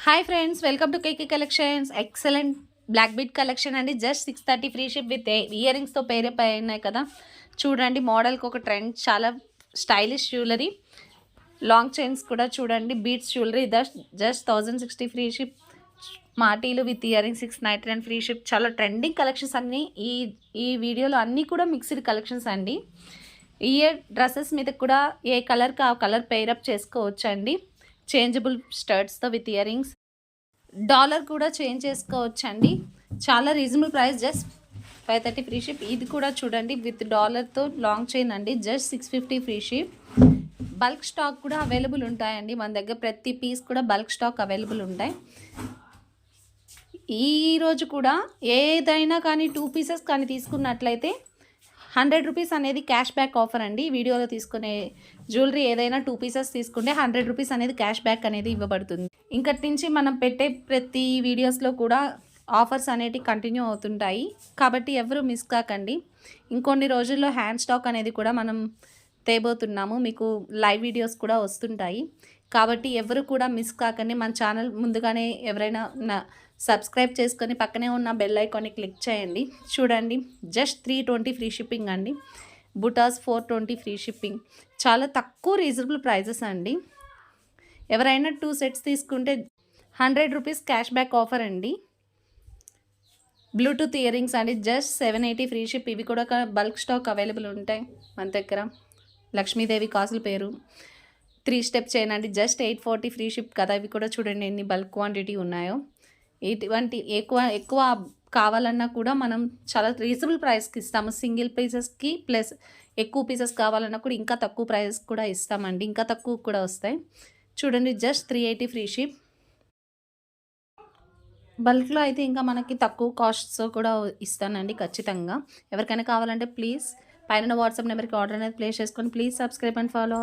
Hi friends, welcome to KK collections. Excellent black bead collection అండి. Just 630 free ship with ear రింగ్స్తో అయినాయి కదా. చూడండి, మోడల్కి ఒక ట్రెండ్, చాలా స్టైలిష్ జ్యువెలరీ. లాంగ్ చైన్స్ కూడా చూడండి, beads jewellery. Just 1060 free ship. మాటీలు with ear ring 699 free ship. చాలా ట్రెండింగ్ కలెక్షన్స్ అన్నీ ఈ వీడియోలో అన్నీ కూడా మిక్స్డ్ కలెక్షన్స్ అండి. ఇయర్ డ్రెస్సెస్ మీద కూడా ఏ కలర్కి ఆ కలర్ పేరప్ చేసుకోవచ్చు అండి. చేంజబుల్ స్టర్ట్స్తో విత్ ఇయర్ రింగ్స్. డాలర్ కూడా చేంజ్ చేసుకోవచ్చండి. చాలా reasonable price, just 530 free ship. ఇది కూడా చూడండి, విత్ డాలర్తో లాంగ్ చైన్ అండి. Just 650 free ship. Bulk stock కూడా అవైలబుల్ ఉంటాయండి మన దగ్గర. ప్రతి పీస్ కూడా బల్క్ స్టాక్ అవైలబుల్ ఉంటాయి. ఈరోజు కూడా ఏదైనా కానీ 2 పీసెస్ కానీ తీసుకున్నట్లయితే 100 రూపీస్ అనేది క్యాష్ బ్యాక్ ఆఫర్ అండి. వీడియోలో తీసుకునే జ్యువెలరీ ఏదైనా 2 పీసెస్ తీసుకుంటే 100 రూపీస్ అనేది క్యాష్ బ్యాక్ అనేది ఇవ్వబడుతుంది. ఇంకటి నుంచి మనం పెట్టే ప్రతి వీడియోస్లో కూడా ఆఫర్స్ అనేటివి కంటిన్యూ అవుతుంటాయి. కాబట్టి ఎవరు మిస్ కాకండి. ఇంకొన్ని రోజుల్లో హ్యాండ్ స్టాక్ అనేది కూడా మనం తేబోతున్నాము. మీకు లైవ్ వీడియోస్ కూడా వస్తుంటాయి. కాబట్టి ఎవరు కూడా మిస్ కాకండి. మన ఛానల్ ముందుగానే ఎవరైనా సబ్స్క్రైబ్ చేసుకొని పక్కనే ఉన్న బెల్ ఐకాన్ని క్లిక్ చేయండి. చూడండి, జస్ట్ 320 ఫ్రీ షిప్పింగ్ అండి. బుటాస్ 420 ఫ్రీ షిప్పింగ్. చాలా తక్కువ రీజనబుల్ ప్రైజెస్ అండి. ఎవరైనా 2 సెట్స్ తీసుకుంటే 100 రూపీస్ క్యాష్ బ్యాక్ ఆఫర్ అండి. బ్లూటూత్ ఇయర్ రింగ్స్ అండి. Just 780 free ship. ఇవి కూడా బల్క్ స్టాక్ అవైలబుల్ ఉంటాయి మన దగ్గర. లక్ష్మీదేవి కాసుల పేరు 3 స్టెప్ చైన్ అండి. జస్ట్ 840 ఫ్రీ షిప్ కదా. ఇవి కూడా చూడండి ఎన్ని బల్క్ క్వాంటిటీ ఉన్నాయో. ఇటువంటి ఎక్కువ కావాలన్నా కూడా మనం చాలా రీజనబుల్ ప్రైస్కి ఇస్తాము. సింగిల్ పీసెస్కి ప్లస్ ఎక్కువ పీసెస్ కావాలన్నా కూడా ఇంకా తక్కువ ప్రైస్ కూడా ఇస్తామండి. ఇంకా తక్కువ కూడా వస్తాయి. చూడండి, జస్ట్ 380 ఫ్రీ షిప్. బల్క్లో అయితే ఇంకా మనకి తక్కువ కాస్ట్స్ కూడా ఇస్తానండి ఖచ్చితంగా. ఎవరికైనా కావాలంటే ప్లీజ్ పైన వాట్సాప్ నెంబర్కి ఆర్డర్ అనేది ప్లేస్ చేసుకొని ప్లీజ్ సబ్స్క్రైబ్ అండ్ ఫాలో.